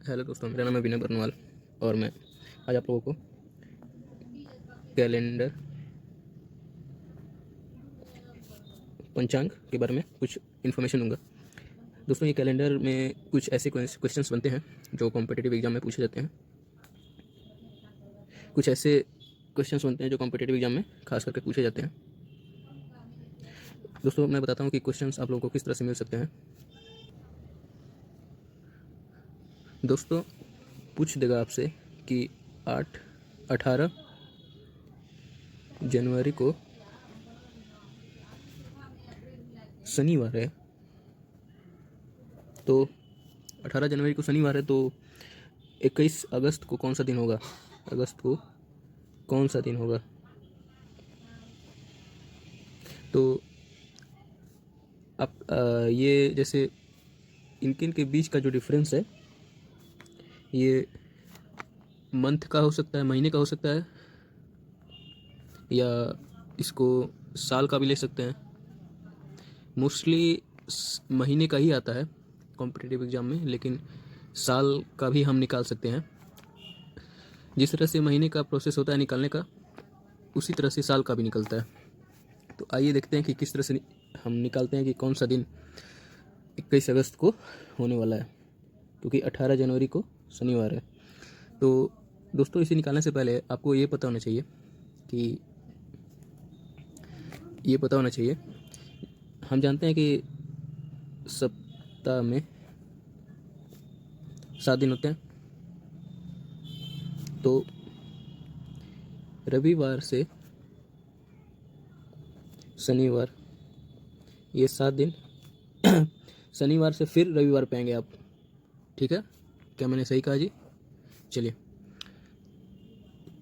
Hello दोस्तों, मेरा नाम है विनय बरनवाल और मैं आज आप लोगों को कैलेंडर पंचांग के बारे में कुछ इन्फॉर्मेशन दूंगा। दोस्तों, ये कैलेंडर में कुछ ऐसे क्वेश्चंस बनते हैं जो कॉम्पिटिटिव एग्जाम में पूछे जाते हैं। कुछ ऐसे क्वेश्चंस बनते हैं जो कॉम्पिटिटिव एग्जाम में खास करके पूछे जाते हैं। दोस्तों, मैं बताता हूँ कि क्वेश्चंस आप लोगों को किस तरह से मिल सकते हैं। दोस्तों, पूछ देगा आपसे कि 18 जनवरी को शनिवार है, तो 18 जनवरी को शनिवार है तो 21 अगस्त को कौन सा दिन होगा। अगस्त को कौन सा दिन होगा। तो आप ये जैसे इनके बीच का जो डिफरेंस है, ये मंथ का हो सकता है, महीने का हो सकता है, या इसको साल का भी ले सकते हैं। मोस्टली महीने का ही आता है कॉम्पिटिटिव एग्जाम में, लेकिन साल का भी हम निकाल सकते हैं। जिस तरह से महीने का प्रोसेस होता है निकालने का, उसी तरह से साल का भी निकलता है। तो आइए देखते हैं कि किस तरह से हम निकालते हैं कि कौन सा दिन 21 अगस्त को होने वाला है, क्योंकि 18 जनवरी को शनिवार है। तो दोस्तों, इसे निकालने से पहले आपको ये पता होना चाहिए कि हम जानते हैं कि सप्ताह में 7 दिन होते हैं। तो रविवार से शनिवार, ये 7 दिन शनिवार से फिर रविवार पे आएंगे आप। ठीक है, क्या मैंने सही कहा जी? चलिए,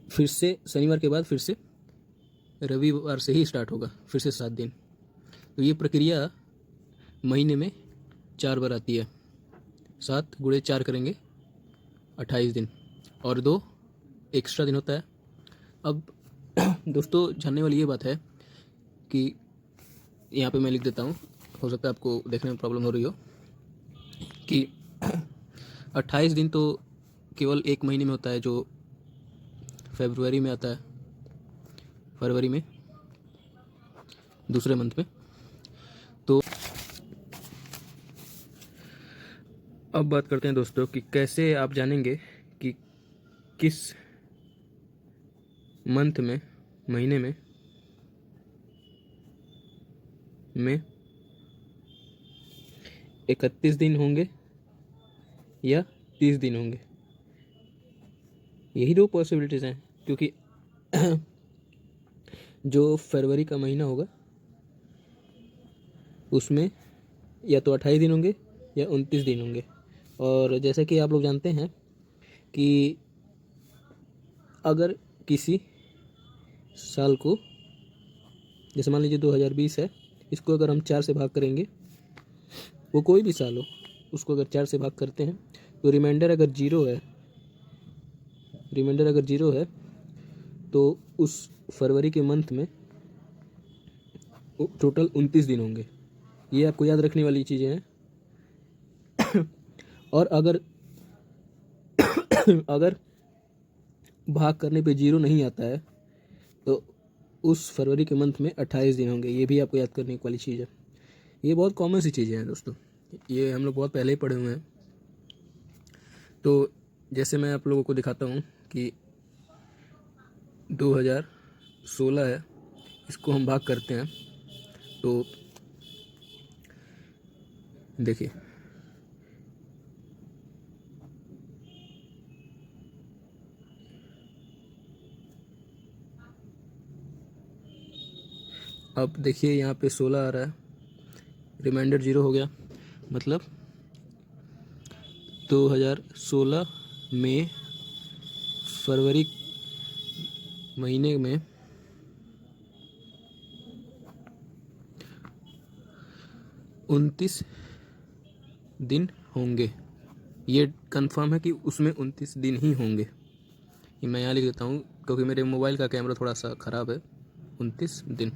फिर से शनिवार के बाद फिर से रविवार से ही स्टार्ट होगा, फिर से 7 दिन। तो ये प्रक्रिया महीने में 4 बार आती है। 7 गुणे 4 करेंगे 28 दिन, और 2 एक्स्ट्रा दिन होता है। अब दोस्तों, जानने वाली ये बात है कि यहाँ पे मैं लिख देता हूँ, हो सकता है आपको देखने में प्रॉब्लम हो रही हो, कि 28 दिन तो केवल एक महीने में होता है, जो फरवरी में आता है, फरवरी में, दूसरे मंथ में। तो अब बात करते हैं दोस्तों कि कैसे आप जानेंगे कि किस मंथ में, महीने में 31 दिन होंगे या 30 दिन होंगे। यही दो पॉसिबिलिटीज़ हैं, क्योंकि जो फरवरी का महीना होगा उसमें या तो 28 दिन होंगे या 29 दिन होंगे। और जैसा कि आप लोग जानते हैं कि अगर किसी साल को, जैसे मान लीजिए 2020 है, इसको अगर हम 4 से भाग करेंगे, वो कोई भी साल हो, उसको अगर 4 से भाग करते हैं तो रिमाइंडर अगर जीरो है तो उस फरवरी के मंथ में टोटल 29 दिन होंगे। ये आपको याद रखने वाली चीज़ें हैं। और अगर अगर भाग करने पे 0 नहीं आता है तो उस फरवरी के मंथ में 28 दिन होंगे। ये भी आपको याद करने वाली चीज़ है। ये बहुत कॉमन सी चीज़ें हैं दोस्तों, ये हम लोग बहुत पहले ही पढ़े हुए हैं। तो जैसे मैं आप लोगों को दिखाता हूँ कि 2016 है, इसको हम भाग करते हैं तो देखिए, अब देखिए यहाँ पे 16 आ रहा है, रिमाइंडर 0 हो गया, मतलब 2016 में फरवरी महीने में 29 दिन होंगे। ये कंफर्म है कि उसमें 29 दिन ही होंगे। ये मैं यहाँ लिख देता हूँ क्योंकि मेरे मोबाइल का कैमरा थोड़ा सा ख़राब है। 29 दिन।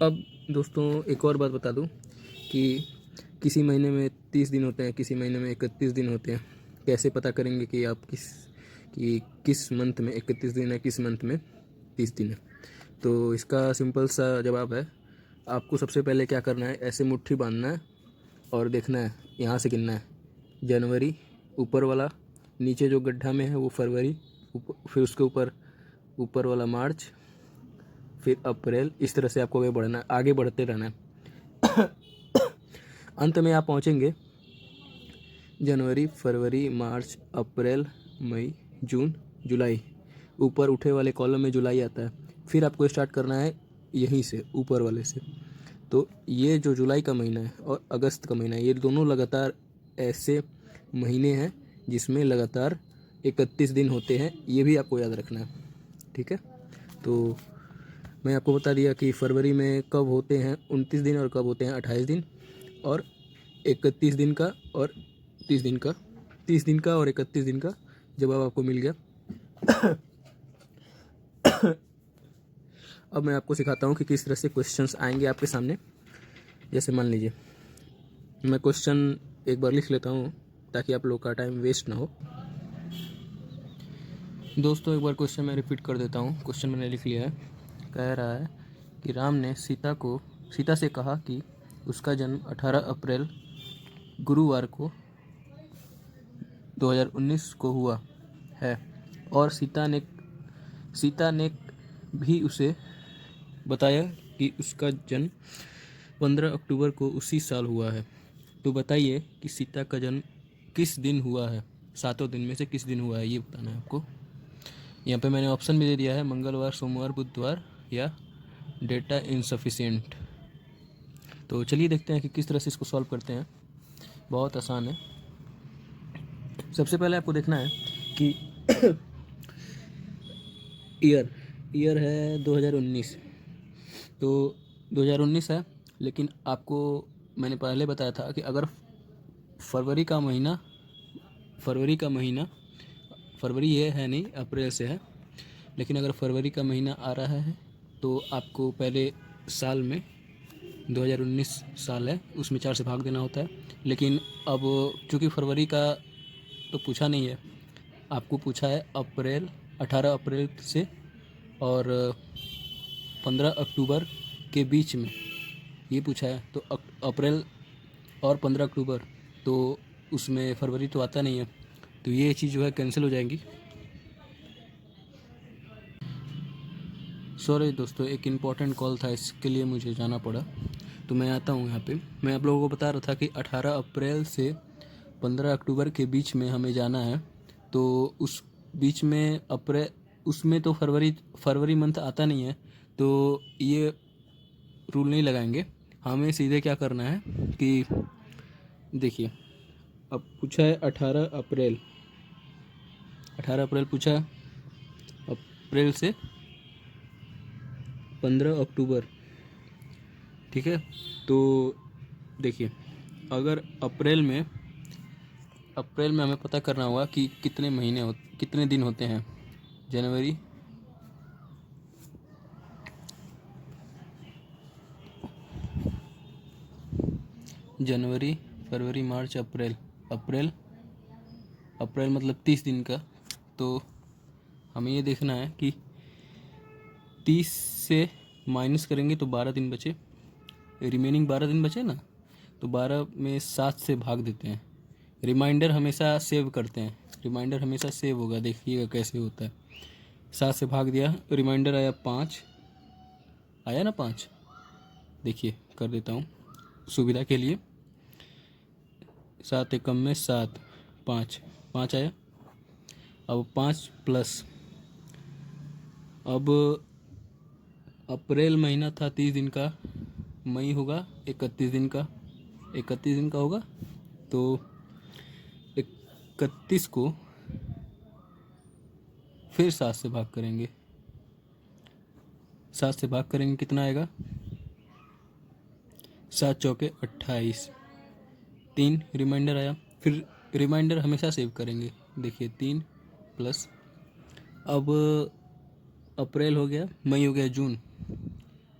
अब दोस्तों एक और बात बता दूं कि किसी महीने में 30 दिन होते हैं, किसी महीने में 31 दिन होते हैं। कैसे पता करेंगे कि आप किस मंथ में 31 दिन है, किस मंथ में 30 दिन है? तो इसका सिंपल सा जवाब है, आपको सबसे पहले क्या करना है, ऐसे मुट्ठी बांधना है और देखना है, यहाँ से गिनना है। जनवरी ऊपर वाला, नीचे जो गड्ढा में है वो फरवरी, फिर उसके ऊपर वाला मार्च, फिर अप्रैल। इस तरह से आपको आगे बढ़ते रहना है। अंत में आप पहुँचेंगे जनवरी, फरवरी, मार्च, अप्रैल, मई, जून, जुलाई। ऊपर उठे वाले कॉलम में जुलाई आता है। फिर आपको स्टार्ट करना है यहीं से, ऊपर वाले से। तो ये जो जुलाई का महीना है और अगस्त का महीना है, ये दोनों लगातार ऐसे महीने हैं जिसमें लगातार 31 दिन होते हैं। ये भी आपको याद रखना है, ठीक है? तो मैं आपको बता दिया कि फरवरी में कब होते हैं 29 दिन और कब होते हैं 28 दिन, और 31 दिन का और 30 दिन का, 30 दिन का और 31 दिन का जवाब आपको मिल गया। अब मैं आपको सिखाता हूँ कि किस तरह से क्वेश्चंस आएंगे आपके सामने। जैसे मान लीजिए, मैं क्वेश्चन एक बार लिख लेता हूँ ताकि आप लोग का टाइम वेस्ट ना हो। दोस्तों एक बार क्वेश्चन मैं रिपीट कर देता हूँ। क्वेश्चन मैंने लिख लिया है। कह रहा है कि राम ने सीता से कहा कि उसका जन्म 18 अप्रैल गुरुवार को 2019 को हुआ है, और सीता ने भी उसे बताया कि उसका जन्म 15 अक्टूबर को उसी साल हुआ है। तो बताइए कि सीता का जन्म किस दिन हुआ है? 7 दिन में से किस दिन हुआ है, ये बताना है आपको। यहाँ पे मैंने ऑप्शन भी दे दिया है, मंगलवार, सोमवार, बुधवार या डेटा इनसफिशिएंट। तो चलिए देखते हैं कि किस तरह से इसको सॉल्व करते हैं। बहुत आसान है। सबसे पहले आपको देखना है कि ईयर है 2019। तो 2019 है, लेकिन आपको मैंने पहले बताया था कि अगर फरवरी का महीना फरवरी ये है नहीं, अप्रैल से है, लेकिन अगर फरवरी का महीना आ रहा है तो आपको पहले साल में 2019 साल है, उसमें 4 से भाग देना होता है। लेकिन अब चूँकि फरवरी का तो पूछा नहीं है, आपको पूछा है अप्रैल, 18 अप्रैल से और 15 अक्टूबर के बीच में, ये पूछा है। तो अप्रैल और 15 अक्टूबर, तो उसमें फरवरी तो आता नहीं है, तो ये चीज़ जो है कैंसिल हो जाएंगी। सॉरी दोस्तों, एक इम्पॉर्टेंट कॉल था, इसके लिए मुझे जाना पड़ा, तो मैं आता हूँ यहाँ पे। मैं आप लोगों को बता रहा था कि 18 अप्रैल से 15 अक्टूबर के बीच में हमें जाना है। तो उस बीच में उसमें तो फरवरी मंथ आता नहीं है, तो ये रूल नहीं लगाएंगे। हमें सीधे क्या करना है कि देखिए, अब पूछा है 18 अप्रैल पूछा है, अप्रैल से 15 अक्टूबर, ठीक है? तो देखिए, अगर अप्रैल में हमें पता करना होगा कि कितने दिन होते हैं। जनवरी, फरवरी, मार्च, अप्रैल मतलब 30 दिन का। तो हमें ये देखना है कि 30 से माइनस करेंगे तो 12 दिन बचे, रिमेनिंग 12 दिन बचे ना, तो 12 में 7 से भाग देते हैं। रिमाइंडर हमेशा सेव करते हैं, रिमाइंडर हमेशा सेव होगा, देखिएगा कैसे होता है। 7 से भाग दिया, रिमाइंडर आया 5, आया ना 5, देखिए कर देता हूँ सुविधा के लिए। 7 एकम में 7, 5 आया। अब 5 प्लस, अब अप्रैल महीना था 30 दिन का, मई होगा 31 दिन का, 31 दिन का होगा। तो 31 को फिर 7 से भाग करेंगे, 7 से भाग करेंगे कितना आएगा, 7 चौके 28, 3 रिमाइंडर आया। फिर रिमाइंडर हमेशा सेव करेंगे, देखिए 3 प्लस, अब अप्रैल हो गया, मई हो गया,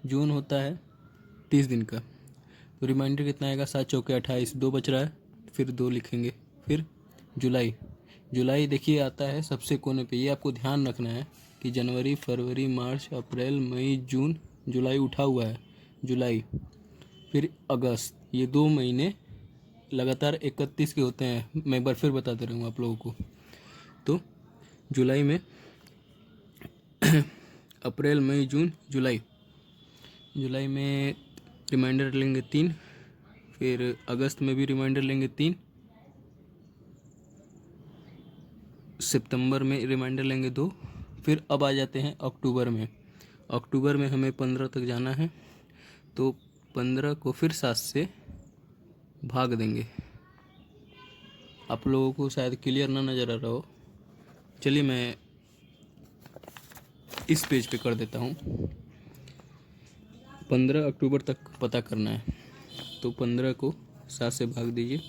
जून होता है 30 दिन का। तो रिमाइंडर कितना आएगा, 7 चौके 28, 2 बच रहा है, फिर 2 लिखेंगे। फिर जुलाई, जुलाई देखिए आता है सबसे कोने पे, ये आपको ध्यान रखना है कि जनवरी, फरवरी, मार्च, अप्रैल, मई, जून, जुलाई उठा हुआ है, जुलाई। फिर अगस्त, ये 2 महीने लगातार 31 के होते हैं। मैं एक बार फिर बताते रहूँगा आप लोगों को। तो जुलाई में अप्रैल, मई, जून, जुलाई, जुलाई में रिमाइंडर लेंगे 3, फिर अगस्त में भी रिमाइंडर लेंगे 3, सितंबर में रिमाइंडर लेंगे 2, फिर अब आ जाते हैं अक्टूबर में। अक्टूबर में हमें 15 तक जाना है, तो 15 को फिर 7 से भाग देंगे। आप लोगों को शायद क्लियर ना नज़र आ रहा हो, चलिए मैं इस पेज पे कर देता हूँ। 15 अक्टूबर तक पता करना है, तो 15 को 7 से भाग दीजिए,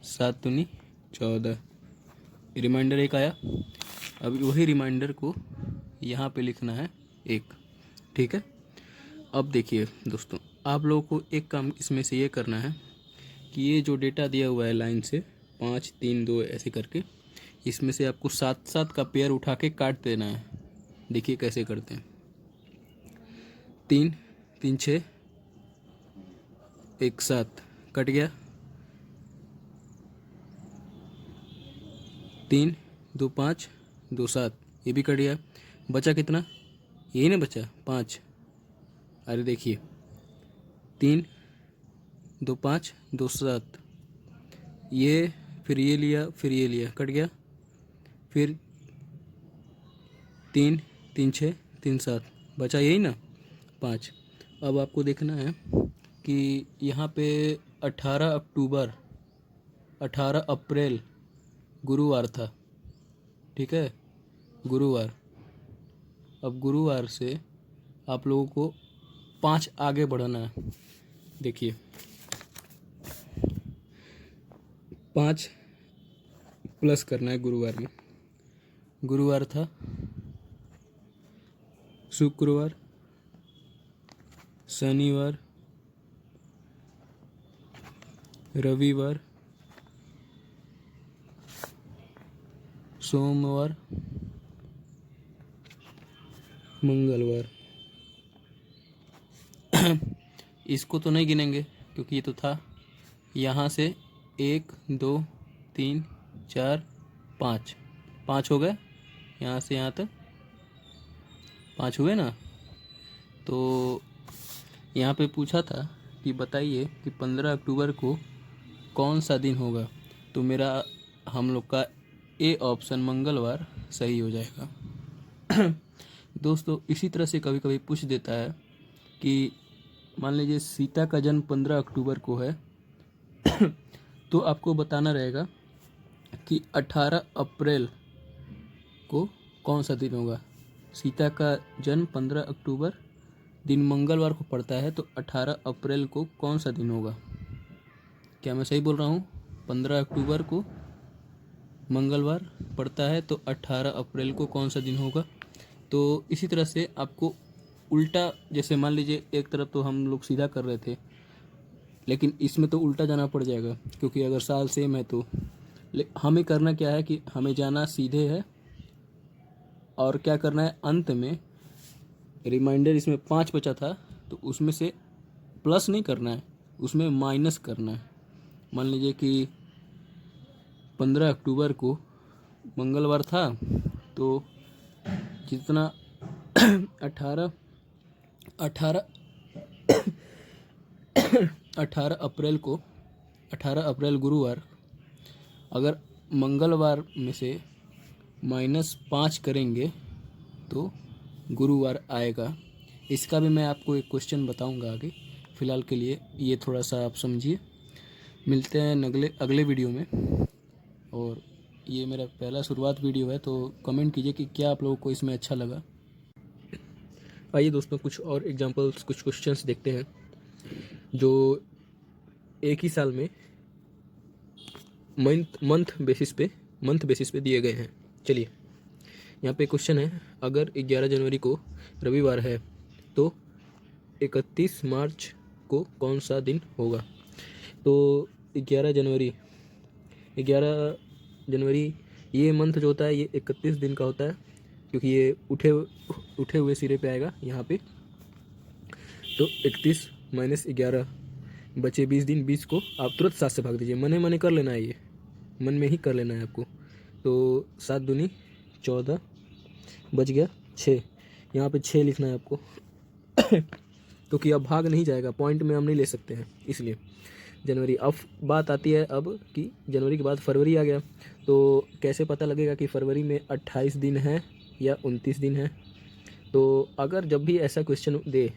7 दूनी 14, रिमाइंडर 1 आया। अब वही रिमाइंडर को यहाँ पे लिखना है 1, ठीक है। अब देखिए दोस्तों, आप लोगों को एक काम इसमें से ये करना है कि ये जो डेटा दिया हुआ है लाइन से 5, 3, 2 ऐसे करके, इसमें से आपको 7-7 का पेयर उठा के काट देना है। देखिए कैसे करते हैं। 3, 3, 6, 1, 7 कट गया, 3, 2, 5, 2, 7 ये भी कट गया। बचा कितना, यही ना बचा 5। अरे देखिए 3, 2, 5, 2, 7, ये फिर ये लिया, फिर ये लिया, कट गया। फिर 3, 3, 6, 3, 7 बचा यही ना 5। अब आपको देखना है कि यहाँ पे 18 अक्टूबर, 18 अप्रैल गुरुवार था, ठीक है, गुरुवार। अब गुरुवार से आप लोगों को 5 आगे बढ़ना है। देखिए 5 प्लस करना है गुरुवार में। गुरुवार था, शुक्रवार, शनिवार, रविवार, सोमवार, मंगलवार। इसको तो नहीं गिनेंगे क्योंकि ये तो था। यहाँ से 1, 2, 3, 4, 5, 5 हो गए, यहाँ से यहाँ तक 5 हुए ना। तो यहाँ पे पूछा था कि बताइए कि 15 अक्टूबर को कौन सा दिन होगा, तो मेरा हम लोग का ए ऑप्शन मंगलवार सही हो जाएगा। दोस्तों इसी तरह से कभी कभी पूछ देता है कि मान लीजिए सीता का जन्म 15 अक्टूबर को है, तो आपको बताना रहेगा कि 18 अप्रैल को कौन सा दिन होगा। सीता का जन्म 15 अक्टूबर दिन मंगलवार को पड़ता है, तो 18 अप्रैल को कौन सा दिन होगा। क्या मैं सही बोल रहा हूँ? 15 अक्टूबर को मंगलवार पड़ता है, तो 18 अप्रैल को कौन सा दिन होगा। तो इसी तरह से आपको उल्टा, जैसे मान लीजिए एक तरफ तो हम लोग सीधा कर रहे थे, लेकिन इसमें तो उल्टा जाना पड़ जाएगा क्योंकि अगर साल सेम है तो हमें करना क्या है कि हमें जाना सीधे है, और क्या करना है अंत में रिमाइंडर इसमें 5 बचा था तो उसमें से प्लस नहीं करना है, उसमें माइनस करना है। मान लीजिए कि 15 अक्टूबर को मंगलवार था, तो जितना 18 18 18 अप्रैल को, 18 अप्रैल गुरुवार, अगर मंगलवार में से -5 करेंगे तो गुरुवार आएगा। इसका भी मैं आपको एक क्वेश्चन बताऊंगा आगे। फ़िलहाल के लिए ये थोड़ा सा आप समझिए। मिलते हैं अगले वीडियो में। और ये मेरा पहला शुरुआत वीडियो है, तो कमेंट कीजिए कि क्या आप लोगों को इसमें अच्छा लगा। आइए दोस्तों कुछ और एग्जांपल्स, कुछ क्वेश्चंस देखते हैं जो एक ही साल में मंथ बेसिस पे दिए गए हैं। चलिए यहाँ पे क्वेश्चन है, अगर 11 जनवरी को रविवार है तो 31 मार्च को कौन सा दिन होगा। तो 11 जनवरी ये मंथ जो होता है ये 31 दिन का होता है, क्योंकि ये उठे हुए सिरे पे आएगा यहाँ पे। तो 31 माइनस 11 बचे 20 दिन। 20 को आप तुरंत 7 से भाग दीजिए, मने कर लेना है, ये मन में ही कर लेना है आपको। तो 7 दूनी 14, बच गया 6। यहाँ पे 6 लिखना है आपको क्योंकि अब भाग नहीं जाएगा, पॉइंट में हम नहीं ले सकते हैं इसलिए। जनवरी। अब बात आती है अब कि जनवरी के बाद फरवरी आ गया, तो कैसे पता लगेगा कि फरवरी में 28 दिन है या 29 दिन है। तो अगर जब भी ऐसा क्वेश्चन दे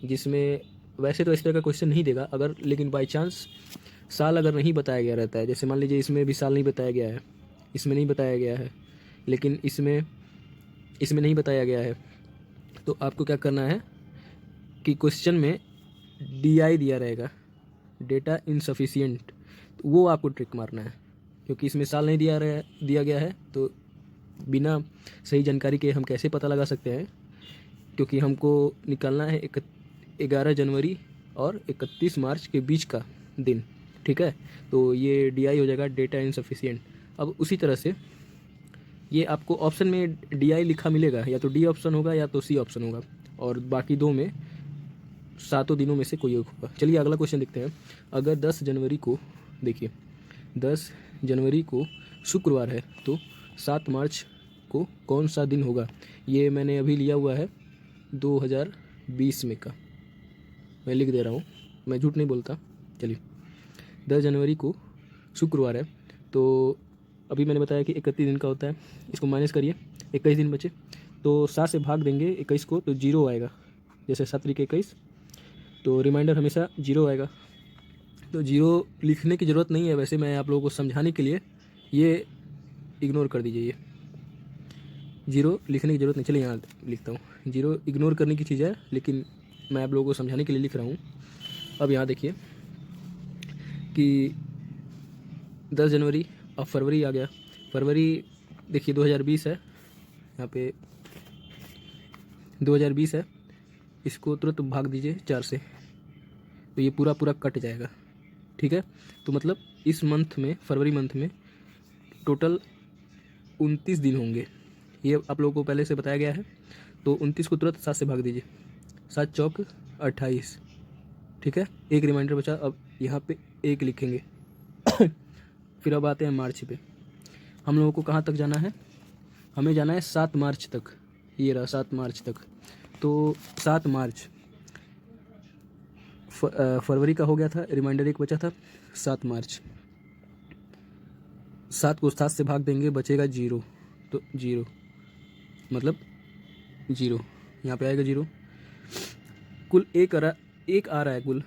जिसमें, वैसे तो इस तरह का क्वेश्चन नहीं देगा अगर, लेकिन बाई चांस साल अगर नहीं बताया गया रहता है, जैसे मान लीजिए इसमें भी साल नहीं बताया गया है, इसमें नहीं बताया गया है, लेकिन इसमें नहीं बताया गया है, तो आपको क्या करना है कि क्वेश्चन में DI दिया रहेगा, डेटा इनसफिशिएंट, तो वो आपको ट्रिक मारना है, क्योंकि इसमें साल नहीं दिया गया है। तो बिना सही जानकारी के हम कैसे पता लगा सकते हैं, क्योंकि हमको निकालना है 11 जनवरी और 31 मार्च के बीच का दिन, ठीक है। तो ये DI हो जाएगा, डेटा इनसफिशिएंट। अब उसी तरह से ये आपको ऑप्शन में DI लिखा मिलेगा, या तो D ऑप्शन होगा या तो C ऑप्शन होगा, और बाकी दो में 7 दिनों में से कोई एक होगा। चलिए अगला क्वेश्चन देखते हैं। अगर 10 जनवरी को, देखिए 10 जनवरी को शुक्रवार है, तो 7 मार्च को कौन सा दिन होगा। ये मैंने अभी लिया हुआ है 2020 में का, मैं लिख दे रहा हूँ, मैं झूठ नहीं बोलता। चलिए 10 जनवरी को शुक्रवार है, तो अभी मैंने बताया कि 31 दिन का होता है, इसको माइनस करिए, 21 दिन बचे, तो 7 से भाग देंगे 21 को, तो 0 आएगा। जैसे 7 तरीके 21, तो रिमाइंडर हमेशा 0 आएगा। तो 0 लिखने की ज़रूरत नहीं है, वैसे मैं आप लोगों को समझाने के लिए ये इग्नोर कर दीजिए, ये 0 लिखने की ज़रूरत नहीं। चलिए यहाँ लिखता हूँ, 0 इग्नोर करने की चीज़ है, लेकिन मैं आप लोगों को समझाने के लिए लिख रहा हूँ। अब यहाँ देखिए कि 10 जनवरी, अब फरवरी आ गया। फरवरी देखिए 2020 है, यहाँ पे 2020 है, इसको तुरंत भाग दीजिए 4 से, तो ये पूरा कट जाएगा, ठीक है। तो मतलब इस मंथ में, फरवरी मंथ में टोटल 29 दिन होंगे, ये आप लोगों को पहले से बताया गया है। तो 29 को तुरंत 7 से भाग दीजिए, 7 चौक 28, ठीक है। एक रिमाइंडर बचा, अब यहाँ पे 1 लिखेंगे फिर अब आते हैं मार्च पे। हम लोगों को कहाँ तक जाना है, हमें जाना है 7 मार्च तक, ये रहा 7 मार्च तक। तो 7 मार्च, फरवरी का हो गया था, रिमाइंडर 1 बचा था, 7 मार्च, 7 को 7 से भाग देंगे, बचेगा 0, तो 0 मतलब 0, यहाँ पे आएगा 0। कुल एक आ रहा है कुल,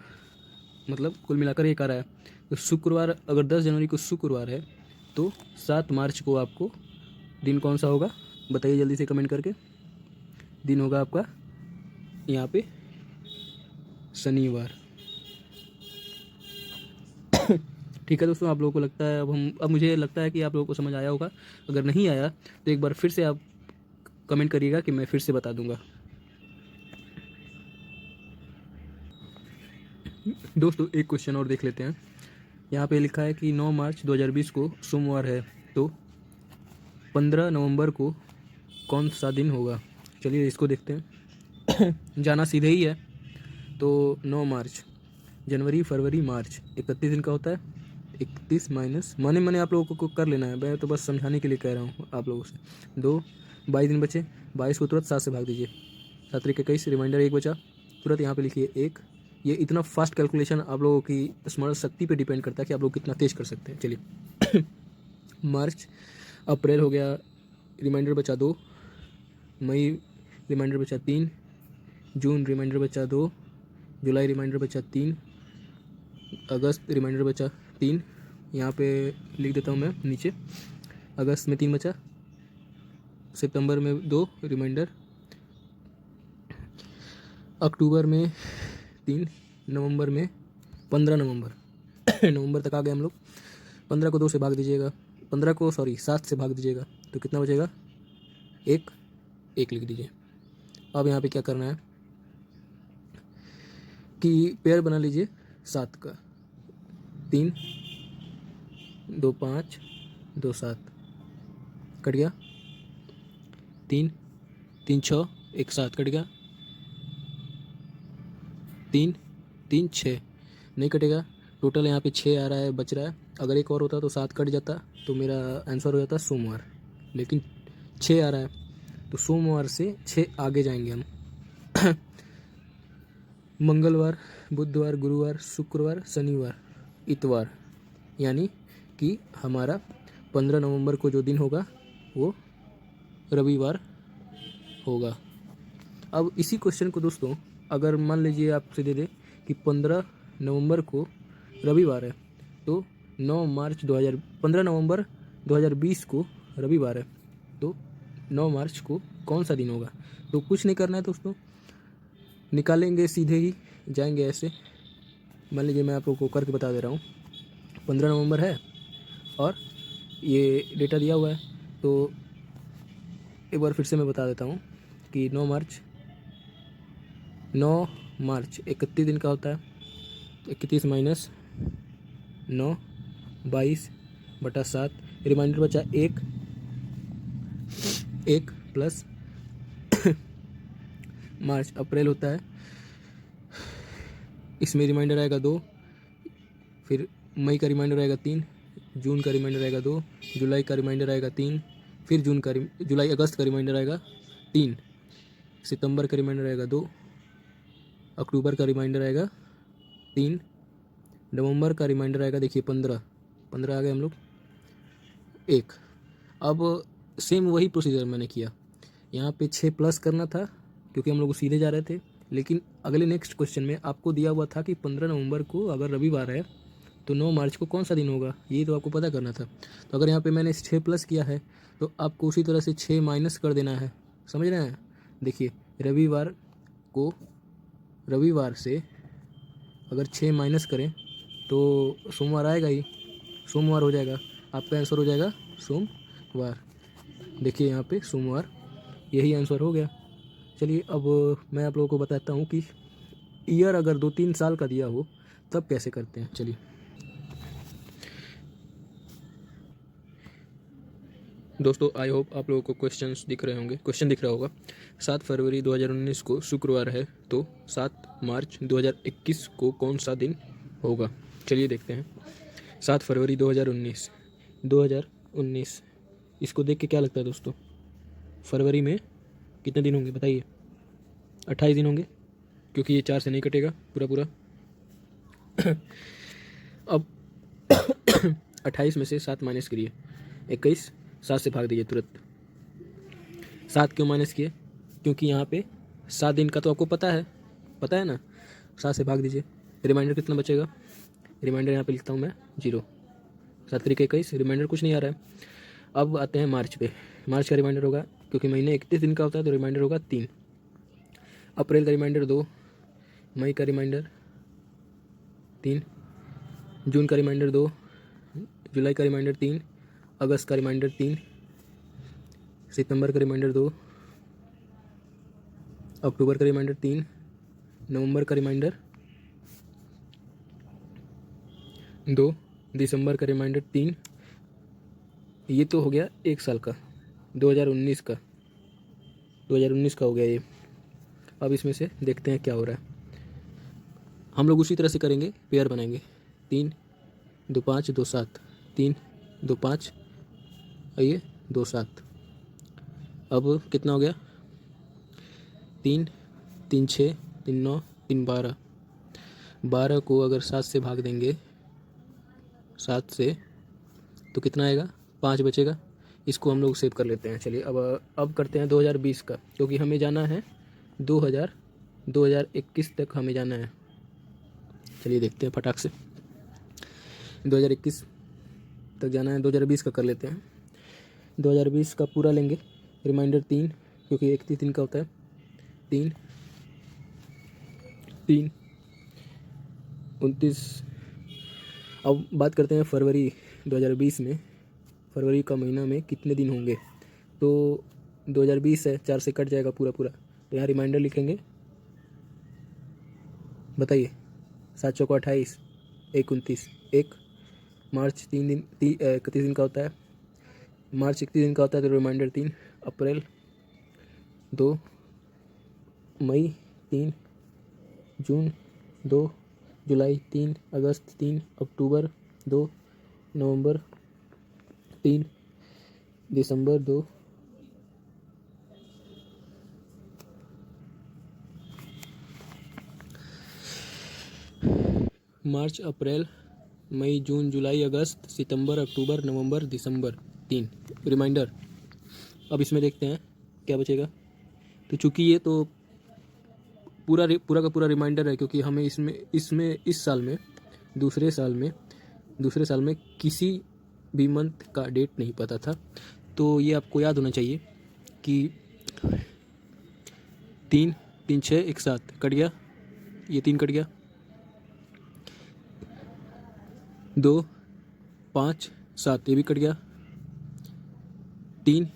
मतलब कुल मिलाकर 1 आ रहा है। तो शुक्रवार, अगर 10 जनवरी को शुक्रवार है, तो 7 मार्च को आपको दिन कौन सा होगा बताइए जल्दी से कमेंट करके। दिन होगा आपका यहाँ पे शनिवार ठीक है दोस्तों, आप लोगों को लगता है, अब मुझे लगता है कि आप लोगों को समझ आया होगा। अगर नहीं आया तो एक बार फिर से आप कमेंट करिएगा कि मैं फिर से बता दूंगा। दोस्तों एक क्वेश्चन और देख लेते हैं। यहाँ पे लिखा है कि 9 मार्च 2020 को सोमवार है, तो 15 नवंबर को कौन सा दिन होगा। चलिए इसको देखते हैं जाना सीधे ही है। तो 9 मार्च, जनवरी फरवरी मार्च 31 दिन का होता है। 31 माइनस मैंने आप लोगों को कर लेना है, मैं तो बस समझाने के लिए कह रहा हूँ आप लोगों से। 22 दिन बचे, 22 को तुरंत 7 से भाग दीजिए, 7 तरीके 21, रिमाइंडर 1 बचा, तुरंत यहाँ पे लिखिए 1। ये इतना फास्ट कैलकुलेशन आप लोगों की स्मरण शक्ति पे डिपेंड करता है कि आप लोग कितना तेज कर सकते हैं। चलिए मार्च, अप्रैल हो गया, रिमाइंडर बचा 2, मई रिमाइंडर बचा 3, जून रिमाइंडर बचा 2, जुलाई रिमाइंडर बचा 3, अगस्त रिमाइंडर बचा 3, यहाँ पे लिख देता हूँ मैं नीचे, अगस्त में 3 बचा, सितंबर में 2 रिमाइंडर, अक्टूबर में 3, नवंबर में 15 नवंबर नवंबर तक आ गए हम लोग। 15 को 2 से भाग दीजिएगा, 7 से भाग दीजिएगा, तो कितना बचेगा 1 लिख दीजिए। अब यहाँ पे क्या करना है, कि पेयर बना लीजिए 7 का, 3 2 5 2 7 कट गया, 3 3 6 1 7 कट गया, 3 3 6 नहीं कटेगा, टोटल यहाँ पे 6 आ रहा है, बच रहा है। अगर एक और होता तो 7 कट जाता, तो मेरा आंसर हो जाता सोमवार, लेकिन 6 आ रहा है, तो सोमवार से 6 आगे जाएंगे हम। मंगलवार, बुधवार, गुरुवार, शुक्रवार, शनिवार, इतवार, यानी कि हमारा 15 नवंबर को जो दिन होगा वो रविवार होगा। अब इसी क्वेश्चन को दोस्तों अगर मान लीजिए आपसे दे दे कि 15 नवंबर को रविवार है, तो 15 नवंबर 2020 को रविवार है, तो 9 मार्च को कौन सा दिन होगा? तो कुछ नहीं करना है दोस्तों, निकालेंगे सीधे ही, जाएंगे ऐसे। मान लीजिए मैं आप लोगों को करके बता दे रहा हूँ, 15 नवंबर है और ये डेटा दिया हुआ है, तो एक बार फिर से मैं बता देता हूँ कि 9 मार्च 31 दिन का होता है, 31 माइनस 9 22/7, रिमाइंडर बचा 1 प्लस मार्च अप्रैल होता है, इसमें रिमाइंडर आएगा 2, फिर मई का रिमाइंडर आएगा 3, जून का रिमाइंडर आएगा 2, जुलाई का रिमाइंडर आएगा 3, फिर जुलाई अगस्त का रिमाइंडर आएगा 3, सितंबर का रिमाइंडर आएगा 2, अक्टूबर का रिमाइंडर आएगा 3, नवंबर का रिमाइंडर आएगा, देखिए 15 आ गए हम लोग 1। अब सेम वही प्रोसीजर मैंने किया, यहाँ पे 6 प्लस करना था क्योंकि हम लोग सीधे जा रहे थे, लेकिन अगले नेक्स्ट क्वेश्चन में आपको दिया हुआ था कि 15 नवंबर को अगर रविवार है तो 9 मार्च को कौन सा दिन होगा, ये तो आपको पता करना था। तो अगर यहाँ पे मैंने 6 प्लस किया है तो आपको उसी तरह से 6 माइनस कर देना है, समझ रहे हैं? देखिए रविवार से अगर 6 माइनस करें तो सोमवार आएगा ही, सोमवार हो जाएगा, आपका आंसर हो जाएगा सोमवार। देखिए यहाँ पे सोमवार, यही आंसर हो गया। चलिए अब मैं आप लोगों को बताता हूँ कि ईयर अगर 2-3 साल का दिया हो तब कैसे करते हैं। चलिए दोस्तों, आई होप आप लोगों को क्वेश्चन दिख रहा होगा। 7 फरवरी 2019 को शुक्रवार है, तो 7 मार्च 2021 को कौन सा दिन होगा? चलिए देखते हैं। 7 फरवरी 2019 इसको देख के क्या लगता है दोस्तों, फरवरी में कितने दिन होंगे बताइए? 28 दिन होंगे, क्योंकि ये 4 से नहीं कटेगा पूरा। अब 28 में से 7 माइनस करिए, 21, 7 से भाग दीजिए तुरंत। 7 क्यों माइनस किए? क्योंकि यहाँ पे 7 दिन का तो आपको पता है ना, 7 से भाग दीजिए। रिमाइंडर कितना बचेगा? रिमाइंडर यहाँ पे लिखता हूँ मैं 0, 7 तरीके 21, रिमाइंडर कुछ नहीं आ रहा है। अब आते हैं मार्च पे। मार्च का रिमाइंडर होगा, क्योंकि महीने 31 दिन का होता है, तो रिमाइंडर होगा 3। अप्रैल का रिमाइंडर 2, मई का रिमाइंडर 3, जून का रिमाइंडर 2, जुलाई का रिमाइंडर 3, अगस्त का रिमाइंडर 3, सितंबर का रिमाइंडर 2, अक्टूबर का रिमाइंडर 3, नवंबर का रिमाइंडर 2, दिसंबर का रिमाइंडर 3। ये तो हो गया 1 साल का, 2019 का हो गया ये। अब इसमें से देखते हैं क्या हो रहा है। हम लोग उसी तरह से करेंगे, पेयर बनाएंगे, 3 2 5 2 7, 3 2 5 आइए 2 7। अब कितना हो गया? 3 3 6 3 9 3 12। 12 को अगर 7 से भाग देंगे, 7 से, तो कितना आएगा? 5 बचेगा। इसको हम लोग सेव कर लेते हैं। चलिए अब करते हैं 2020 का, क्योंकि हमें जाना है 2021 तक हमें जाना है। चलिए देखते हैं फटाक से, 2021 तक जाना है, 2020 का कर लेते हैं। 2020 का पूरा लेंगे, रिमाइंडर 3, क्योंकि 31 दिन का होता है, 3 29। अब बात करते हैं फरवरी 2020 में, फरवरी का महीना में कितने दिन होंगे? तो 2020 है, 4 से कट जाएगा पूरा, तो यहाँ रिमाइंडर लिखेंगे बताइए। 7 चौको 28, 1 29, 1 मार्च 31 दिन का होता है। मार्च 31 दिन का होता है तो रिमाइंडर 3, अप्रैल 2, मई 3, जून 2, जुलाई 3, अगस्त 3, अक्टूबर 2, नवंबर 3, दिसंबर 2, मार्च अप्रैल मई जून जुलाई अगस्त सितंबर अक्टूबर नवंबर दिसंबर 3 रिमाइंडर। अब इसमें देखते हैं क्या बचेगा। तो चूंकि ये तो पूरा का पूरा रिमाइंडर है, क्योंकि हमें इसमें इसमें इस साल में दूसरे साल में किसी भी मंथ का डेट नहीं पता था। तो ये आपको याद होना चाहिए कि 3 3 6 1 7 कट गया, ये 3 कट गया, 2 5 7 ये भी कट गया, 3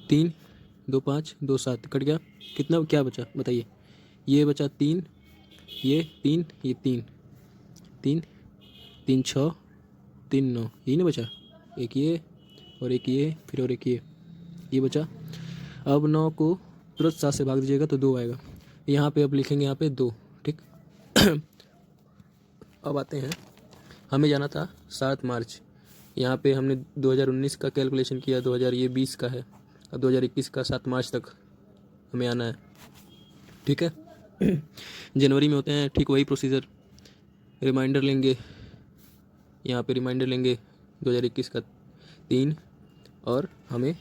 3 2 5 2 7 कट गया। कितना क्या बचा बताइए। ये बचा 3, ये 3, ये 3 3 3 6 3 9, यही ना बचा। एक ये और एक ये, फिर और एक ये बचा। अब 9 को तुरंत 7 से भाग दीजिएगा तो 2 आएगा। यहाँ पे अब लिखेंगे यहाँ पे 2, ठीक। अब आते हैं, हमें जाना था 7 मार्च। यहाँ पे हमने 2019 का कैलकुलेशन किया, 2020 का है। अब 2021 का 7 मार्च तक हमें आना है, ठीक है। जनवरी में होते हैं ठीक वही प्रोसीजर। रिमाइंडर लेंगे, यहाँ पे रिमाइंडर लेंगे 2021 का 3, और हमें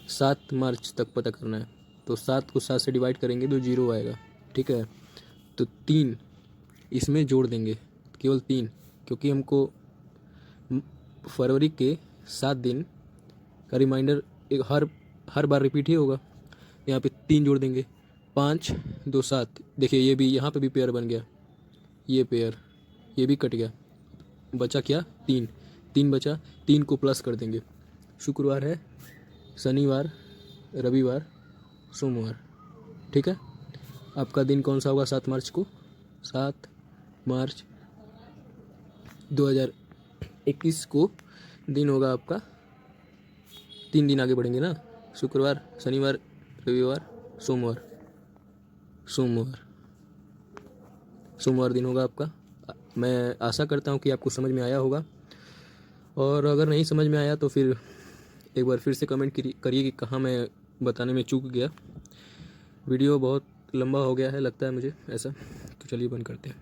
7 मार्च तक पता करना है। तो 7 को 7 से डिवाइड करेंगे तो 0 आएगा, ठीक है। तो 3 इसमें जोड़ देंगे, केवल 3, क्योंकि हमको फरवरी के 7 दिन का रिमाइंडर एक हर बार रिपीट ही होगा। यहाँ पे 3 जोड़ देंगे, 5 2 7। देखिए ये भी, यहाँ पे भी पेयर बन गया, ये पेयर, ये भी कट गया। बचा क्या, 3 3 बचा। 3 को प्लस कर देंगे। शुक्रवार है, शनिवार, रविवार, सोमवार, ठीक है। आपका दिन कौन सा होगा 7 मार्च को? 7 मार्च 2021 को दिन होगा आपका। 3 दिन आगे बढ़ेंगे ना, शुक्रवार, शनिवार, रविवार, सोमवार। सोमवार दिन होगा आपका। मैं आशा करता हूँ कि आपको समझ में आया होगा, और अगर नहीं समझ में आया तो फिर एक बार फिर से कमेंट करिए कि कहाँ मैं बताने में चूक गया। वीडियो बहुत लंबा हो गया है लगता है मुझे ऐसा, तो चलिए बंद करते हैं।